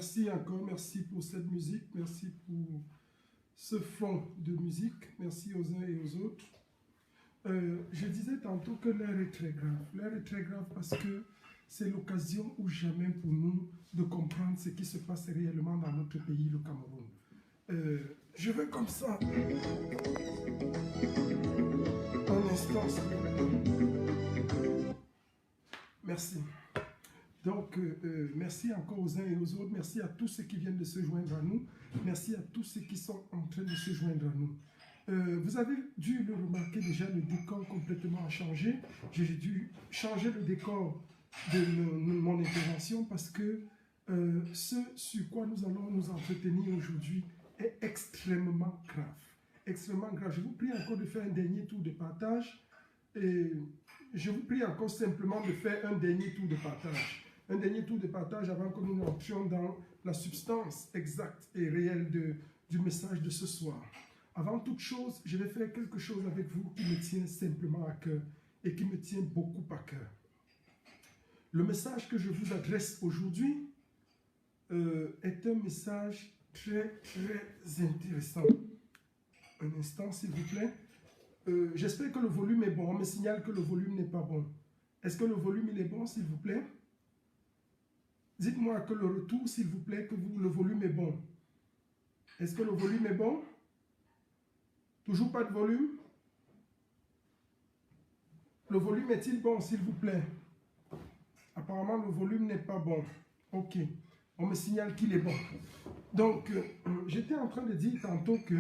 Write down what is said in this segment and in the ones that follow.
Merci encore, merci pour cette musique, merci pour ce fond de musique, merci aux uns et aux autres. Je disais tantôt que l'heure est très grave. L'heure est très grave parce que c'est l'occasion ou jamais pour nous de comprendre ce qui se passe réellement dans notre pays, le Cameroun. Je vais comme ça, un instant, s'il vous plaît. Merci. Donc, merci encore aux uns et aux autres. Merci à tous ceux qui viennent de se joindre à nous. Merci à tous ceux qui sont en train de se joindre à nous. Vous avez dû le remarquer déjà, le décor complètement a changé. J'ai dû changer le décor de mon intervention parce que ce sur quoi nous allons nous entretenir aujourd'hui est extrêmement grave. Extrêmement grave. Je vous prie encore de faire un dernier tour de partage. Et je vous prie encore simplement de faire un dernier tour de partage. Un dernier tour de partage avant que nous entrions dans la substance exacte et réelle du message de ce soir. Avant toute chose, je vais faire quelque chose avec vous qui me tient simplement à cœur et qui me tient beaucoup à cœur. Le message que je vous adresse aujourd'hui est un message très, très intéressant. Un instant, s'il vous plaît. J'espère que le volume est bon. On me signale que le volume n'est pas bon. Est-ce que le volume il est bon, s'il vous plaît? Dites-moi que le retour, s'il vous plaît, que le volume est bon. Est-ce que le volume est bon? Toujours pas de volume? Le volume est-il bon, s'il vous plaît? Apparemment, le volume n'est pas bon. Ok. On me signale qu'il est bon. Donc, j'étais en train de dire tantôt que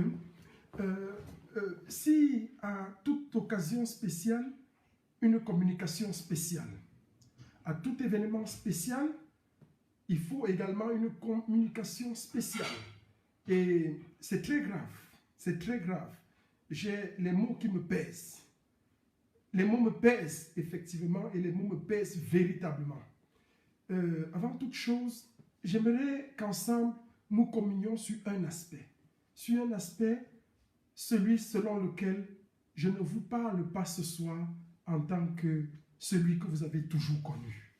si à toute occasion spéciale, une communication spéciale, à tout événement spécial, il faut également une communication spéciale. Et c'est très grave, c'est très grave. J'ai les mots qui me pèsent. Les mots me pèsent effectivement et les mots me pèsent véritablement. Avant toute chose, j'aimerais qu'ensemble, nous communions sur un aspect. Sur un aspect, celui selon lequel je ne vous parle pas ce soir en tant que celui que vous avez toujours connu.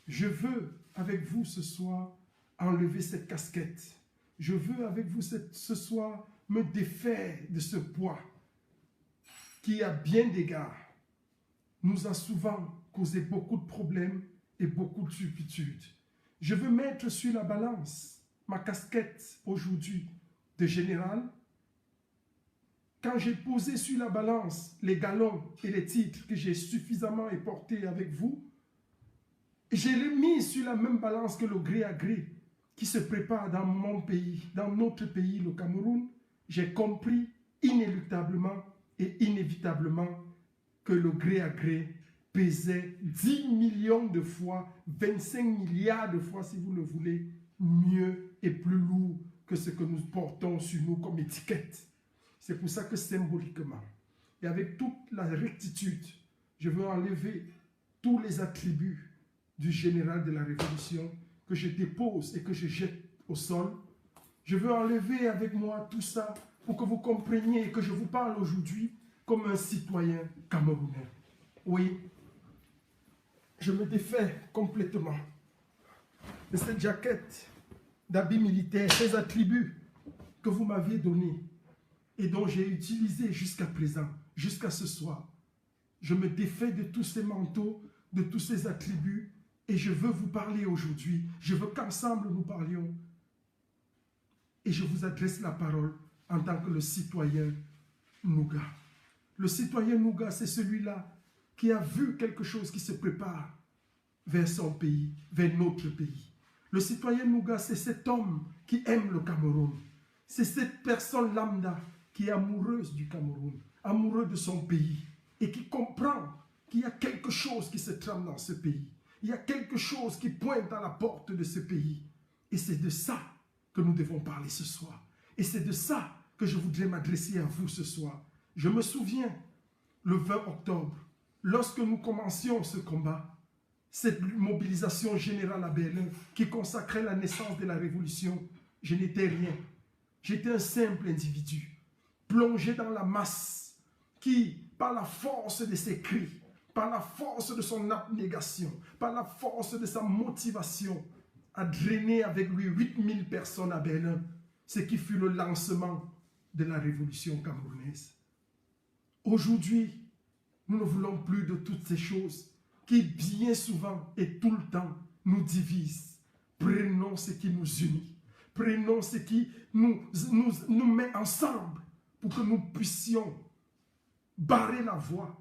Je veux avec vous ce soir enlever cette casquette. Je veux avec vous ce soir me défaire de ce poids qui, à bien d'égards, nous a souvent causé beaucoup de problèmes et beaucoup de turpitudes. Je veux mettre sur la balance ma casquette aujourd'hui de général. Quand j'ai posé sur la balance les galons et les titres que j'ai suffisamment portés avec vous, je l'ai mis sur la même balance que le gré à gré qui se prépare dans mon pays, dans notre pays, le Cameroun. J'ai compris inéluctablement et inévitablement que le gré à gré pesait 10 millions de fois, 25 milliards de fois si vous le voulez, mieux et plus lourd que ce que nous portons sur nous comme étiquette. C'est pour ça que symboliquement, et avec toute la rectitude, je veux enlever tous les attributs du général de la Révolution que je dépose et que je jette au sol. Je veux enlever avec moi tout ça pour que vous compreniez et que je vous parle aujourd'hui comme un citoyen camerounais. Oui, je me défais complètement de cette jaquette d'habit militaire, ces attributs que vous m'aviez donnés et dont j'ai utilisé jusqu'à présent, jusqu'à ce soir. Je me défais de tous ces manteaux, de tous ces attributs, et je veux vous parler aujourd'hui. Je veux qu'ensemble nous parlions. Et je vous adresse la parole en tant que le citoyen Nouga. Le citoyen Nouga, c'est celui-là qui a vu quelque chose qui se prépare vers son pays, vers notre pays. Le citoyen Nouga, c'est cet homme qui aime le Cameroun. C'est cette personne lambda qui est amoureuse du Cameroun, amoureuse de son pays et qui comprend qu'il y a quelque chose qui se trame dans ce pays. Il y a quelque chose qui pointe à la porte de ce pays. Et c'est de ça que nous devons parler ce soir. Et c'est de ça que je voudrais m'adresser à vous ce soir. Je me souviens, le 20 octobre, lorsque nous commencions ce combat, cette mobilisation générale à Berlin qui consacrait la naissance de la Révolution, je n'étais rien. J'étais un simple individu, plongé dans la masse, qui, par la force de ses cris, par la force de son abnégation, par la force de sa motivation, a drainé avec lui 8000 personnes à Berlin, ce qui fut le lancement de la révolution camerounaise. Aujourd'hui, nous ne voulons plus de toutes ces choses qui bien souvent et tout le temps nous divisent. Prenons ce qui nous unit. Prenons ce qui nous met ensemble pour que nous puissions barrer la voie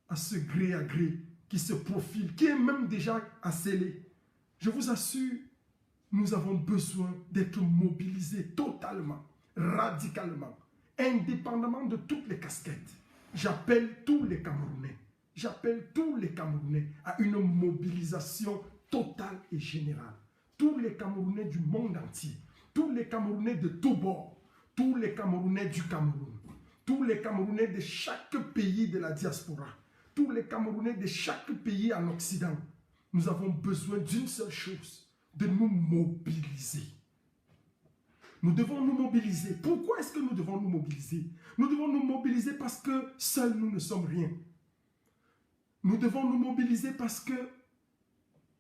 à ce gré à gré qui se profile, qui est même déjà scellé. Je vous assure, nous avons besoin d'être mobilisés totalement, radicalement, indépendamment de toutes les casquettes. J'appelle tous les Camerounais à une mobilisation totale et générale. Tous les Camerounais du monde entier, tous les Camerounais de tous bords, tous les Camerounais du Cameroun, tous les Camerounais de chaque pays de la diaspora, tous les Camerounais de chaque pays en Occident, nous avons besoin d'une seule chose, de nous mobiliser. Nous devons nous mobiliser. Pourquoi est-ce que nous devons nous mobiliser? Nous devons nous mobiliser parce que seuls nous ne sommes rien. Nous devons nous mobiliser parce que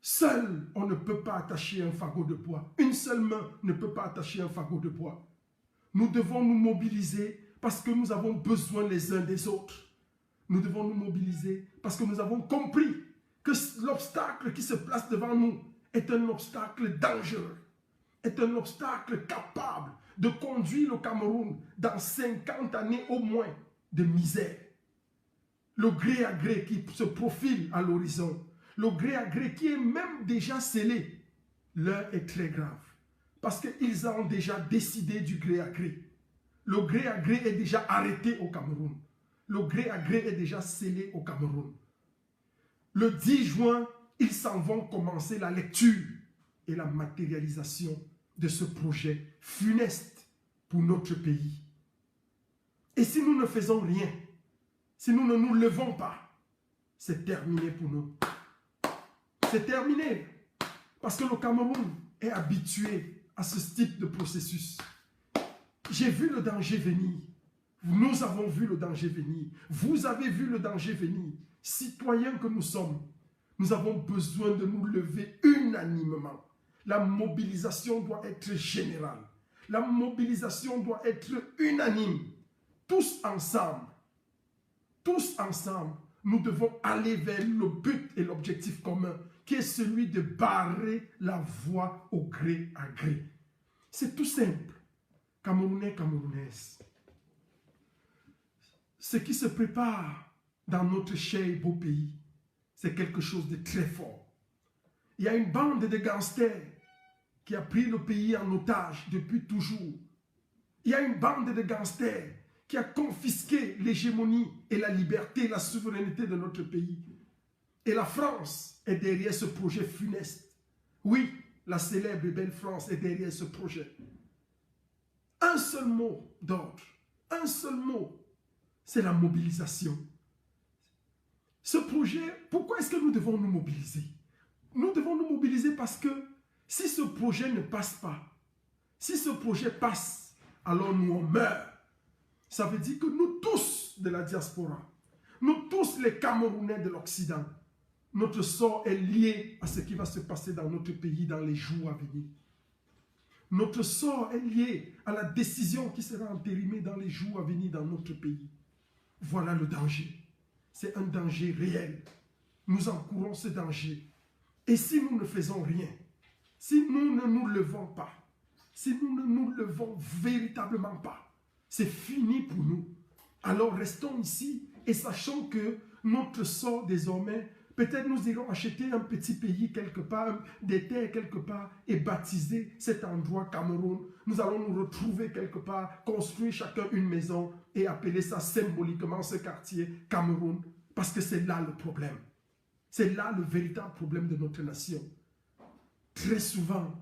seul on ne peut pas attacher un fagot de bois. Une seule main ne peut pas attacher un fagot de bois. Nous devons nous mobiliser parce que nous avons besoin les uns des autres. Nous devons nous mobiliser parce que nous avons compris que l'obstacle qui se place devant nous est un obstacle dangereux, est un obstacle capable de conduire le Cameroun dans 50 années au moins de misère. Le gré à gré qui se profile à l'horizon, le gré à gré qui est même déjà scellé, l'heure est très grave. Parce qu'ils ont déjà décidé du gré à gré. Le gré à gré est déjà arrêté au Cameroun. Le gré à gré est déjà scellé au Cameroun. Le 10 juin, ils s'en vont commencer la lecture et la matérialisation de ce projet funeste pour notre pays. Et si nous ne faisons rien, si nous ne nous levons pas, c'est terminé pour nous. C'est terminé. Parce que le Cameroun est habitué à ce type de processus. J'ai vu le danger venir. Nous avons vu le danger venir. Vous avez vu le danger venir. Citoyens que nous sommes, nous avons besoin de nous lever unanimement. La mobilisation doit être générale. La mobilisation doit être unanime. Tous ensemble, nous devons aller vers le but et l'objectif commun, qui est celui de barrer la voie au gré à gré. C'est tout simple. Camerounais, Camerounaises. Ce qui se prépare dans notre cher et beau pays, c'est quelque chose de très fort. Il y a une bande de gangsters qui a pris le pays en otage depuis toujours. Il y a une bande de gangsters qui a confisqué l'hégémonie et la liberté et la souveraineté de notre pays. Et la France est derrière ce projet funeste. Oui, la célèbre et belle France est derrière ce projet. Un seul mot d'ordre, un seul mot, c'est la mobilisation. Ce projet, pourquoi est-ce que nous devons nous mobiliser? Nous devons nous mobiliser parce que si ce projet ne passe pas, si ce projet passe, alors nous on meurt. Ça veut dire que nous tous de la diaspora, nous tous les Camerounais de l'Occident, notre sort est lié à ce qui va se passer dans notre pays dans les jours à venir. Notre sort est lié à la décision qui sera entérinée dans les jours à venir dans notre pays. Voilà le danger. C'est un danger réel. Nous encourons ce danger. Et si nous ne faisons rien, si nous ne nous levons pas, si nous ne nous levons véritablement pas, c'est fini pour nous. Alors restons ici et sachons que notre sort désormais, peut-être nous irons acheter un petit pays quelque part, des terres quelque part et baptiser cet endroit Cameroun. Nous allons nous retrouver quelque part, construire chacun une maison et appeler ça symboliquement ce quartier Cameroun. Parce que c'est là le problème. C'est là le véritable problème de notre nation. Très souvent,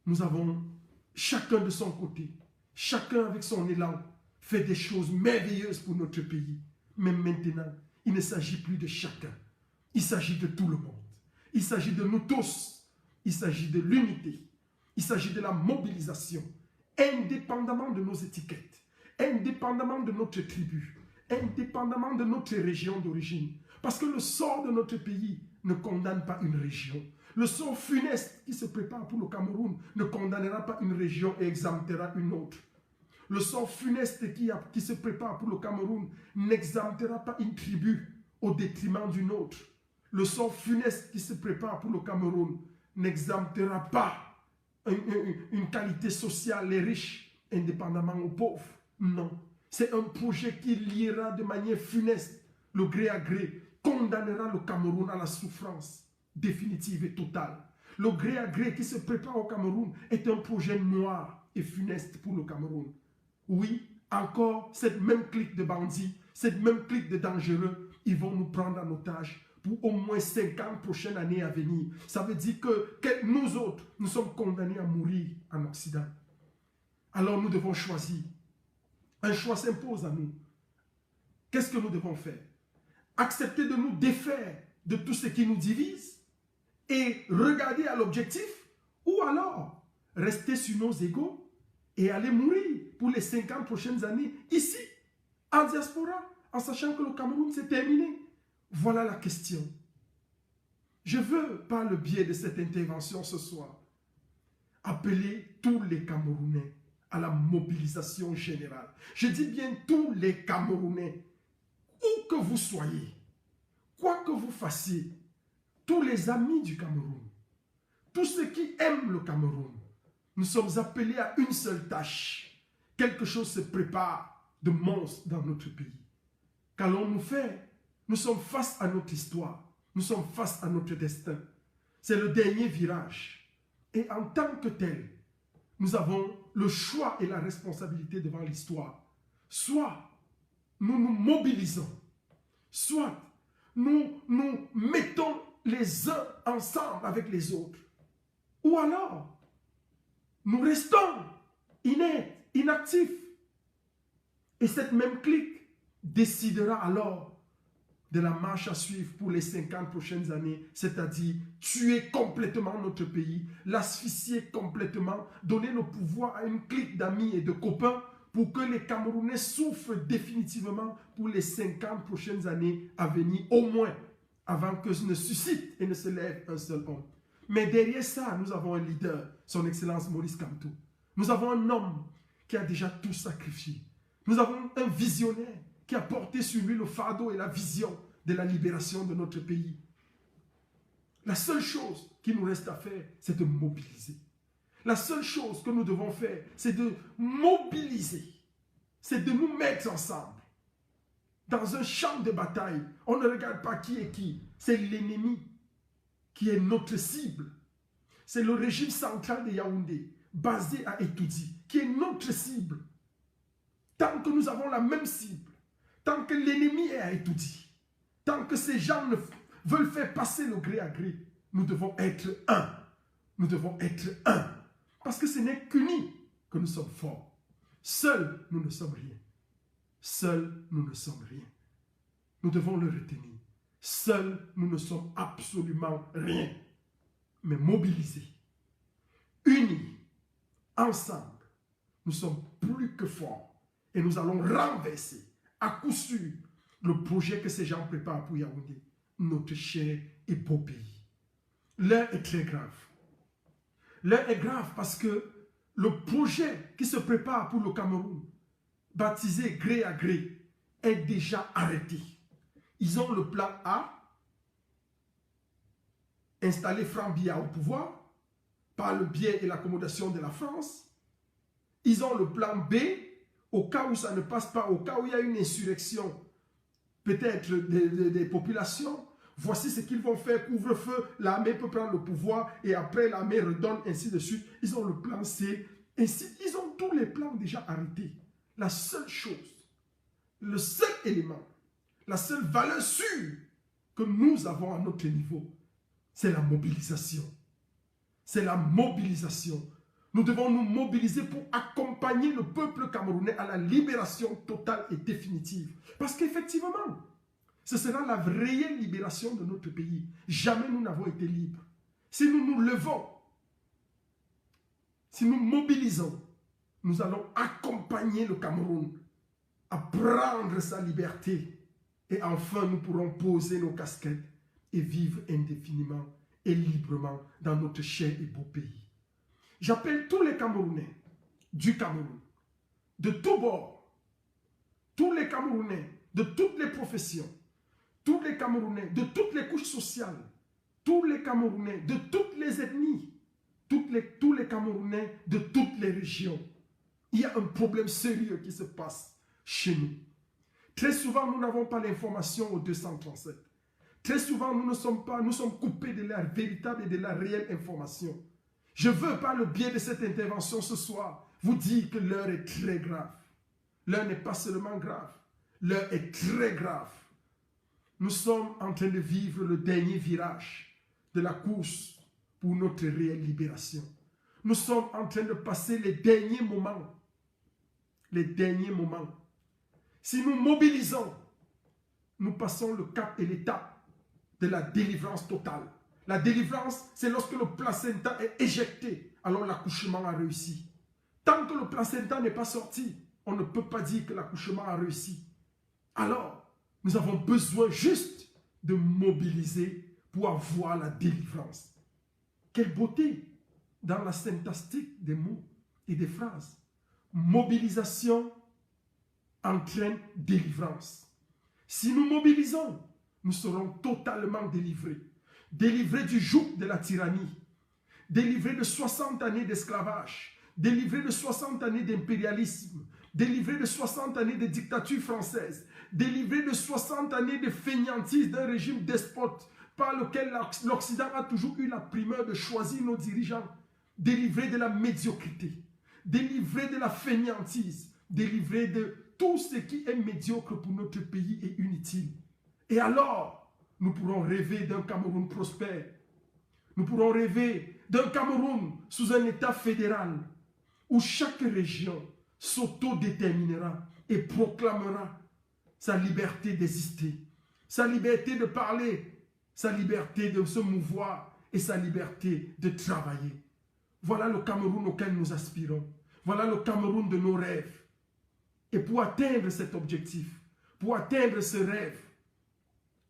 nous avons chacun de son côté, chacun avec son élan, fait des choses merveilleuses pour notre pays. Mais maintenant, il ne s'agit plus de chacun. Il s'agit de tout le monde. Il s'agit de nous tous. Il s'agit de l'unité. Il s'agit de la mobilisation, indépendamment de nos étiquettes, indépendamment de notre tribu, indépendamment de notre région d'origine. Parce que le sort de notre pays ne condamne pas une région. Le sort funeste qui se prépare pour le Cameroun ne condamnera pas une région et exemptera une autre. Le sort funeste qui se prépare pour le Cameroun n'exemptera pas une tribu au détriment d'une autre. Le sort funeste qui se prépare pour le Cameroun n'exemptera pas une qualité sociale, les riches, indépendamment aux pauvres. Non. C'est un projet qui liera de manière funeste le gré à gré, condamnera le Cameroun à la souffrance définitive et totale. Le gré à gré qui se prépare au Cameroun est un projet noir et funeste pour le Cameroun. Oui, encore cette même clique de bandits, cette même clique de dangereux, ils vont nous prendre en otage pour au moins 50 prochaines années à venir. Ça veut dire que nous autres, nous sommes condamnés à mourir en Occident. Alors nous devons choisir. Un choix s'impose à nous. Qu'est-ce que nous devons faire? Accepter de nous défaire de tout ce qui nous divise et regarder à l'objectif, ou alors rester sur nos égaux et aller mourir pour les 50 prochaines années ici, en diaspora, en sachant que le Cameroun s'est terminé. Voilà la question. Je veux, par le biais de cette intervention ce soir, appeler tous les Camerounais à la mobilisation générale. Je dis bien tous les Camerounais, où que vous soyez, quoi que vous fassiez, tous les amis du Cameroun, tous ceux qui aiment le Cameroun, nous sommes appelés à une seule tâche. Quelque chose se prépare de monstre dans notre pays. Qu'allons-nous faire? Nous sommes face à notre histoire. Nous sommes face à notre destin. C'est le dernier virage. Et en tant que tel, nous avons le choix et la responsabilité devant l'histoire. Soit nous nous mobilisons, soit nous nous mettons les uns ensemble avec les autres. Ou alors, nous restons inertes, inactifs. Et cette même clique décidera alors de la marche à suivre pour les 50 prochaines années, c'est-à-dire tuer complètement notre pays, l'asphyxier complètement, donner le pouvoir à une clique d'amis et de copains pour que les Camerounais souffrent définitivement pour les 50 prochaines années à venir, au moins, avant que ne suscite et ne se lève un seul homme. Mais derrière ça, nous avons un leader, son Excellence Maurice Kamto. Nous avons un homme qui a déjà tout sacrifié. Nous avons un visionnaire qui a porté sur lui le fardeau et la vision de la libération de notre pays. La seule chose qui nous reste à faire, c'est de mobiliser. La seule chose que nous devons faire, c'est de mobiliser. C'est de nous mettre ensemble. Dans un champ de bataille, on ne regarde pas qui est qui. C'est l'ennemi qui est notre cible. C'est le régime central de Yaoundé, basé à Etoudi, qui est notre cible. Tant que nous avons la même cible, tant que l'ennemi est à Etoudi, tant que ces gens veulent faire passer le gré à gré, nous devons être un. Nous devons être un. Parce que ce n'est qu'unis que nous sommes forts. Seuls, nous ne sommes rien. Seuls, nous ne sommes rien. Nous devons le retenir. Seuls, nous ne sommes absolument rien. Mais mobilisés, unis, ensemble, nous sommes plus que forts. Et nous allons renverser, à coup sûr, le projet que ces gens préparent pour Yaoundé, notre cher et beau pays. L'heure est très grave. L'heure est grave parce que le projet qui se prépare pour le Cameroun, baptisé gré à gré, est déjà arrêté. Ils ont le plan A, installer Franck Biya au pouvoir, par le biais et l'accommodation de la France. Ils ont le plan B, au cas où ça ne passe pas, au cas où il y a une insurrection, peut-être des populations. Voici ce qu'ils vont faire, couvre-feu, l'armée peut prendre le pouvoir et après l'armée redonne, ainsi de suite. Ils ont le plan C, ainsi, ils ont tous les plans déjà arrêtés. La seule chose, le seul élément, la seule valeur sûre que nous avons à notre niveau, c'est la mobilisation. C'est la mobilisation. Nous devons nous mobiliser pour accompagner le peuple camerounais à la libération totale et définitive. Parce qu'effectivement, ce sera la réelle libération de notre pays. Jamais nous n'avons été libres. Si nous nous levons, si nous mobilisons, nous allons accompagner le Cameroun à prendre sa liberté. Et enfin, nous pourrons poser nos casquettes et vivre indéfiniment et librement dans notre cher et beau pays. J'appelle tous les Camerounais du Cameroun, de tous bords, tous les Camerounais de toutes les professions, tous les Camerounais de toutes les couches sociales, tous les Camerounais de toutes les ethnies, tous les Camerounais de toutes les régions. Il y a un problème sérieux qui se passe chez nous. Très souvent, nous n'avons pas l'information au 237. Très souvent, nous sommes coupés de la véritable et de la réelle information. Je veux, par le biais de cette intervention ce soir, vous dire que l'heure est très grave. L'heure n'est pas seulement grave, l'heure est très grave. Nous sommes en train de vivre le dernier virage de la course pour notre réelle libération. Nous sommes en train de passer les derniers moments. Les derniers moments. Si nous mobilisons, nous passons le cap et l'étape de la délivrance totale. La délivrance, c'est lorsque le placenta est éjecté, alors l'accouchement a réussi. Tant que le placenta n'est pas sorti, on ne peut pas dire que l'accouchement a réussi. Alors, nous avons besoin juste de mobiliser pour avoir la délivrance. Quelle beauté dans la syntastique des mots et des phrases. Mobilisation entraîne délivrance. Si nous mobilisons, nous serons totalement délivrés. Délivrés du joug de la tyrannie. Délivrés de 60 années d'esclavage. Délivrés de 60 années d'impérialisme. Délivrés de 60 années de dictature française. Délivrés de 60 années de fainéantise d'un régime despote par lequel l'Occident a toujours eu la primeur de choisir nos dirigeants. Délivrés de la médiocrité. Délivrés de la fainéantise. Délivrés de tout ce qui est médiocre pour notre pays et inutile. Et alors, nous pourrons rêver d'un Cameroun prospère. Nous pourrons rêver d'un Cameroun sous un État fédéral où chaque région s'autodéterminera et proclamera sa liberté d'exister, sa liberté de parler, sa liberté de se mouvoir et sa liberté de travailler. Voilà le Cameroun auquel nous aspirons. Voilà le Cameroun de nos rêves. Et pour atteindre cet objectif, pour atteindre ce rêve,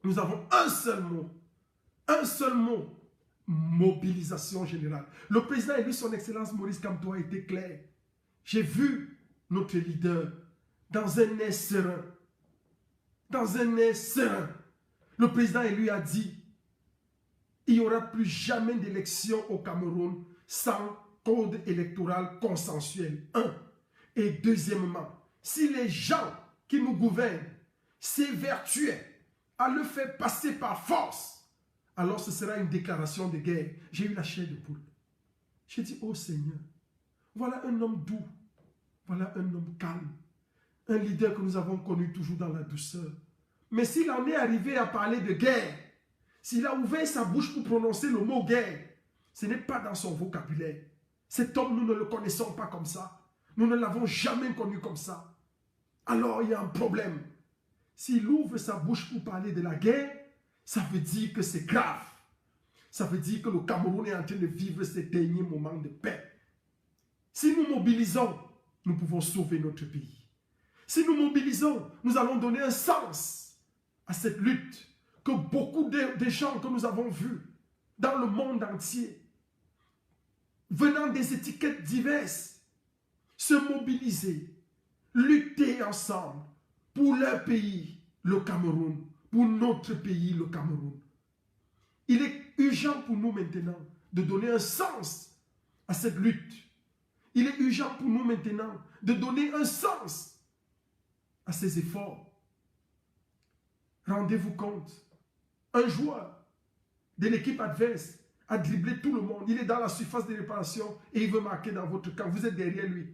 nous avons un seul mot, mobilisation générale. Le président élu, son Excellence Maurice Kamto, a été clair. J'ai vu notre leader dans un air serein. Dans un air serein. Le président élu a dit, il n'y aura plus jamais d'élection au Cameroun sans code électoral consensuel. Un. Et deuxièmement, si les gens qui nous gouvernent s'évertuaient à le faire passer par force, alors ce sera une déclaration de guerre. J'ai eu la chair de poule. J'ai dit, oh Seigneur, voilà un homme doux, voilà un homme calme, un leader que nous avons connu toujours dans la douceur. Mais s'il en est arrivé à parler de guerre, s'il a ouvert sa bouche pour prononcer le mot guerre, ce n'est pas dans son vocabulaire. Cet homme, nous ne le connaissons pas comme ça. Nous ne l'avons jamais connu comme ça. Alors il y a un problème. S'il ouvre sa bouche pour parler de la guerre, ça veut dire que c'est grave. Ça veut dire que le Cameroun est en train de vivre ses derniers moments de paix. Si nous mobilisons, nous pouvons sauver notre pays. Si nous mobilisons, nous allons donner un sens à cette lutte que beaucoup de gens que nous avons vus dans le monde entier, venant des étiquettes diverses, se mobiliser, lutter ensemble pour leur pays, le Cameroun, pour notre pays, le Cameroun. Il est urgent pour nous maintenant de donner un sens à cette lutte. Il est urgent pour nous maintenant de donner un sens à ces efforts. Rendez-vous compte, un joueur de l'équipe adverse a dribblé tout le monde. Il est dans la surface de réparation et il veut marquer dans votre camp. Vous êtes derrière lui.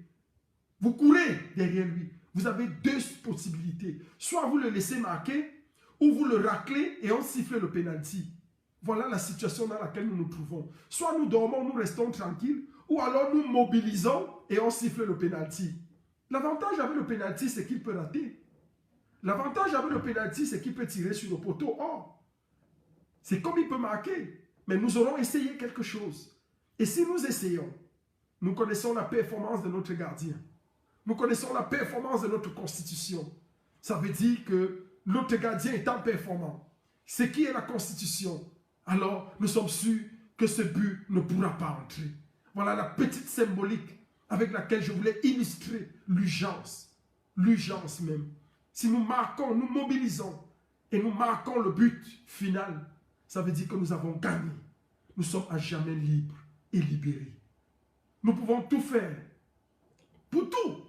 Vous courez derrière lui. Vous avez deux possibilités. Soit vous le laissez marquer, ou vous le raclez et on siffle le pénalty. Voilà la situation dans laquelle nous nous trouvons. Soit nous dormons, nous restons tranquilles, ou alors nous mobilisons et on siffle le pénalty. L'avantage avec le pénalty, c'est qu'il peut rater. L'avantage avec le pénalty, c'est qu'il peut tirer sur le poteau. Or, c'est comme il peut marquer. Mais nous aurons essayé quelque chose. Et si nous essayons, nous connaissons la performance de notre gardien. Nous connaissons la performance de notre constitution. Ça veut dire que notre gardien étant performant, ce qui est la constitution, alors nous sommes sûrs que ce but ne pourra pas entrer. Voilà la petite symbolique avec laquelle je voulais illustrer l'urgence même. Si nous marquons, nous mobilisons et nous marquons le but final, ça veut dire que nous avons gagné. Nous sommes à jamais libres et libérés. Nous pouvons tout faire pour tout.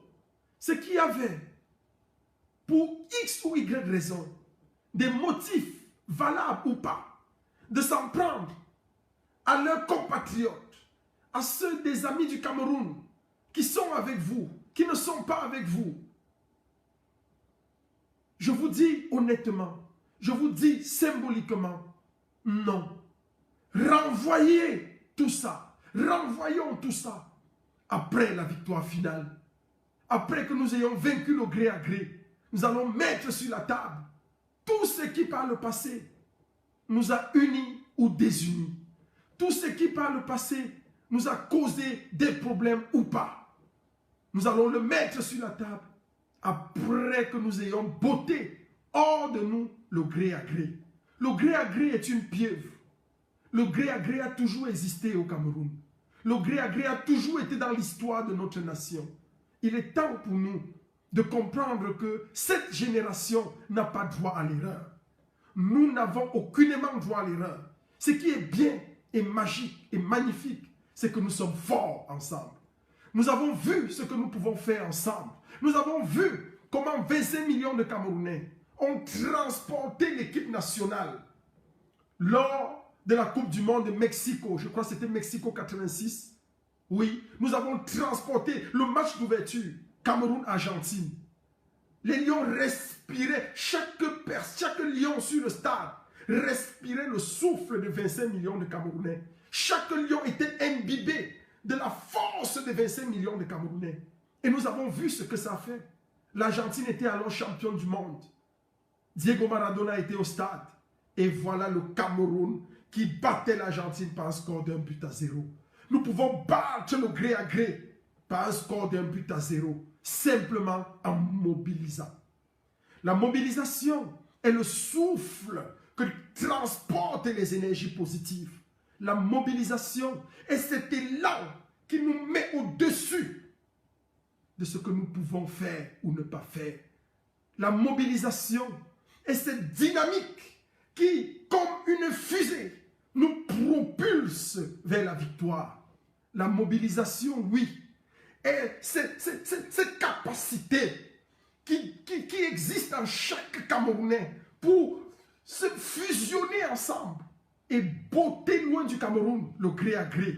Ce qu'il y avait pour X ou Y raison, des motifs valables ou pas, de s'en prendre à leurs compatriotes, à ceux des amis du Cameroun qui sont avec vous, qui ne sont pas avec vous. Je vous dis honnêtement, je vous dis symboliquement, non. Renvoyez tout ça, renvoyons tout ça après la victoire finale. Après que nous ayons vaincu le gré à gré, nous allons mettre sur la table tout ce qui par le passé nous a unis ou désunis. Tout ce qui par le passé nous a causé des problèmes ou pas. Nous allons le mettre sur la table après que nous ayons botté hors de nous le gré à gré. Le gré à gré est une pieuvre. Le gré à gré a toujours existé au Cameroun. Le gré à gré a toujours été dans l'histoire de notre nation. Il est temps pour nous de comprendre que cette génération n'a pas droit à l'erreur. Nous n'avons aucunement droit à l'erreur. Ce qui est bien et magique et magnifique, c'est que nous sommes forts ensemble. Nous avons vu ce que nous pouvons faire ensemble. Nous avons vu comment 25 millions de Camerounais ont transporté l'équipe nationale lors de la Coupe du Monde de Mexico. Je crois que c'était Mexico 86. Oui, nous avons transporté le match d'ouverture Cameroun-Argentine. Les lions respiraient, chaque lion sur le stade respirait le souffle de 25 millions de Camerounais. Chaque lion était imbibé de la force de 25 millions de Camerounais. Et nous avons vu ce que ça a fait. L'Argentine était alors champion du monde. Diego Maradona était au stade. Et voilà le Cameroun qui battait l'Argentine par un score d'1-0. Nous pouvons battre le gré à gré par un score d'1-0, simplement en mobilisant. La mobilisation est le souffle que transporte les énergies positives. La mobilisation est cet élan qui nous met au-dessus de ce que nous pouvons faire ou ne pas faire. La mobilisation est cette dynamique qui, comme une fusée, nous propulse vers la victoire. La mobilisation, oui, est cette capacité qui existe en chaque Camerounais pour se fusionner ensemble et botter loin du Cameroun le gré à gré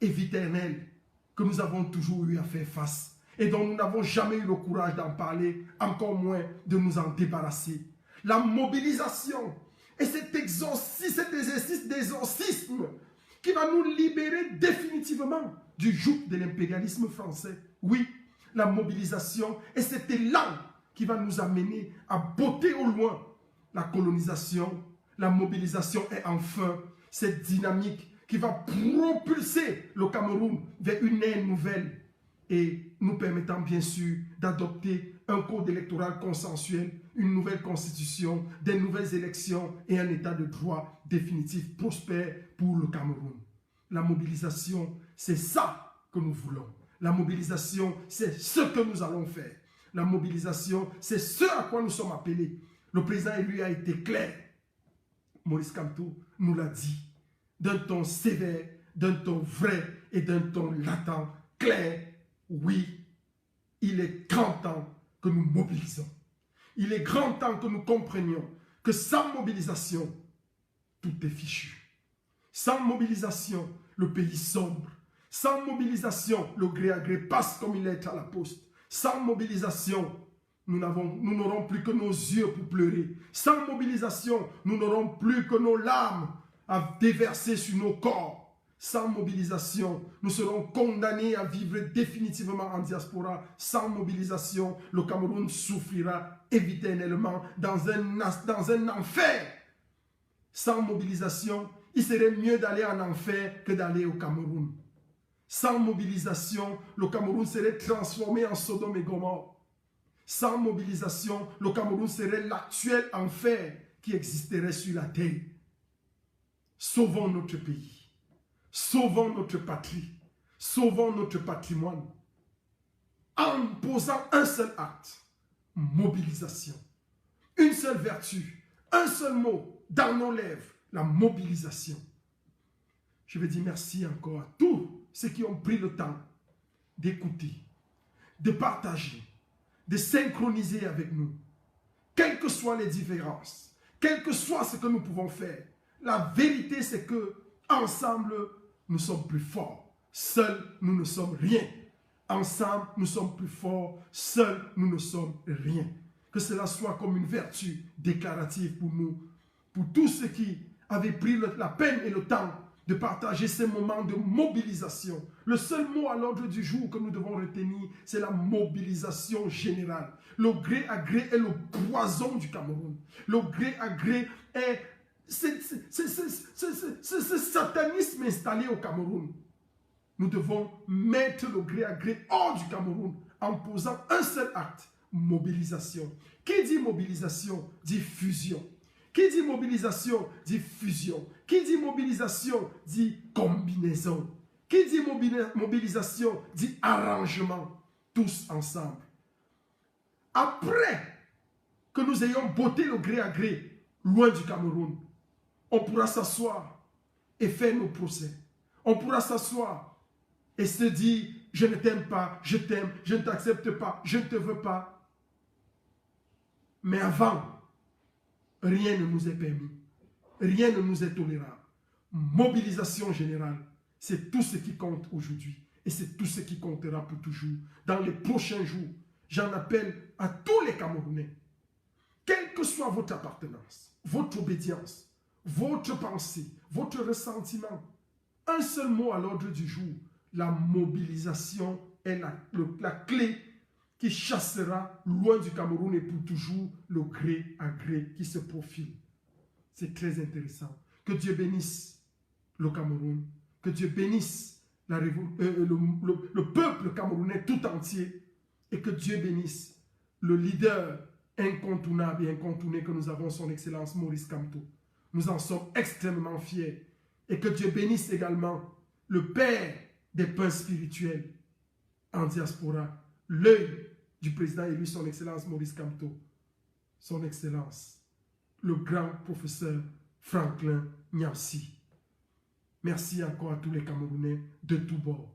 éviternel que nous avons toujours eu à faire face et dont nous n'avons jamais eu le courage d'en parler, encore moins de nous en débarrasser. La mobilisation est cet exercice d'exorcisme qui va nous libérer définitivement du joug de l'impérialisme français. Oui, la mobilisation est cet élan qui va nous amener à botter au loin la colonisation. La mobilisation est enfin cette dynamique qui va propulser le Cameroun vers une ère nouvelle et nous permettant bien sûr d'adopter un code électoral consensuel, une nouvelle constitution, des nouvelles élections et un état de droit définitif prospère pour le Cameroun. La mobilisation, c'est ça que nous voulons. La mobilisation, c'est ce que nous allons faire. La mobilisation, c'est ce à quoi nous sommes appelés. Le président élu a été clair. Maurice Kamto nous l'a dit. D'un ton sévère, d'un ton vrai et d'un ton latent, clair. Oui, il est grand temps que nous mobilisons. Il est grand temps que nous comprenions que sans mobilisation, tout est fichu. Sans mobilisation, le pays sombre. Sans mobilisation, le gré à gré passe comme il est à la poste. Sans mobilisation, nous n'aurons plus que nos yeux pour pleurer. Sans mobilisation, nous n'aurons plus que nos larmes à déverser sur nos corps. Sans mobilisation, nous serons condamnés à vivre définitivement en diaspora. Sans mobilisation, le Cameroun souffrira éternellement dans un enfer. Sans mobilisation, il serait mieux d'aller en enfer que d'aller au Cameroun. Sans mobilisation, le Cameroun serait transformé en Sodome et Gomorrhe. Sans mobilisation, le Cameroun serait l'actuel enfer qui existerait sur la terre. Sauvons notre pays. Sauvons notre patrie. Sauvons notre patrimoine. En posant un seul acte. Mobilisation. Une seule vertu. Un seul mot dans nos lèvres. La mobilisation. Je veux dire merci encore à tous ceux qui ont pris le temps d'écouter, de partager, de synchroniser avec nous. Quelles que soient les différences, quel que soit ce que nous pouvons faire, la vérité c'est que ensemble nous sommes plus forts. Seuls nous ne sommes rien. Ensemble nous sommes plus forts. Seuls nous ne sommes rien. Que cela soit comme une vertu déclarative pour nous, pour tous ceux qui avaient pris la peine et le temps de partager ces moments de mobilisation. Le seul mot à l'ordre du jour que nous devons retenir, c'est la mobilisation générale. Le gré à gré est le poison du Cameroun. Le gré à gré est ce satanisme installé au Cameroun. Nous devons mettre le gré à gré hors du Cameroun en posant un seul acte, mobilisation. Qui dit mobilisation dit fusion. Qui dit mobilisation dit fusion. Qui dit mobilisation dit combinaison. Qui dit mobilisation dit arrangement. Tous ensemble. Après que nous ayons botté le gré à gré loin du Cameroun, on pourra s'asseoir et faire nos procès. On pourra s'asseoir et se dire, je ne t'aime pas, je t'aime, je ne t'accepte pas, je ne te veux pas. Mais avant, rien ne nous est permis. Rien ne nous est tolérable. Mobilisation générale, c'est tout ce qui compte aujourd'hui. Et c'est tout ce qui comptera pour toujours. Dans les prochains jours, j'en appelle à tous les Camerounais. Quelle que soit votre appartenance, votre obédience, votre pensée, votre ressentiment, un seul mot à l'ordre du jour, la mobilisation est la clé qui chassera loin du Cameroun et pour toujours le gré à gré qui se profile. C'est très intéressant. Que Dieu bénisse le Cameroun, que Dieu bénisse le peuple camerounais tout entier et que Dieu bénisse le leader incontournable et incontourné que nous avons, son Excellence Maurice Kamto. Nous en sommes extrêmement fiers et que Dieu bénisse également le Père des pains spirituels en diaspora, l'œil du président élu, son Excellence Maurice Kamto, son Excellence, le grand professeur Franklin Nyamsi. Merci encore à tous les Camerounais de tous bords,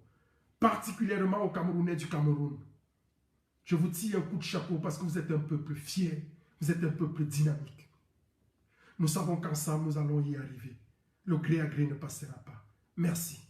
particulièrement aux Camerounais du Cameroun. Je vous tire un coup de chapeau parce que vous êtes un peuple fier, vous êtes un peuple dynamique. Nous savons qu'ensemble nous allons y arriver. Le gré à gré ne passera pas. Merci.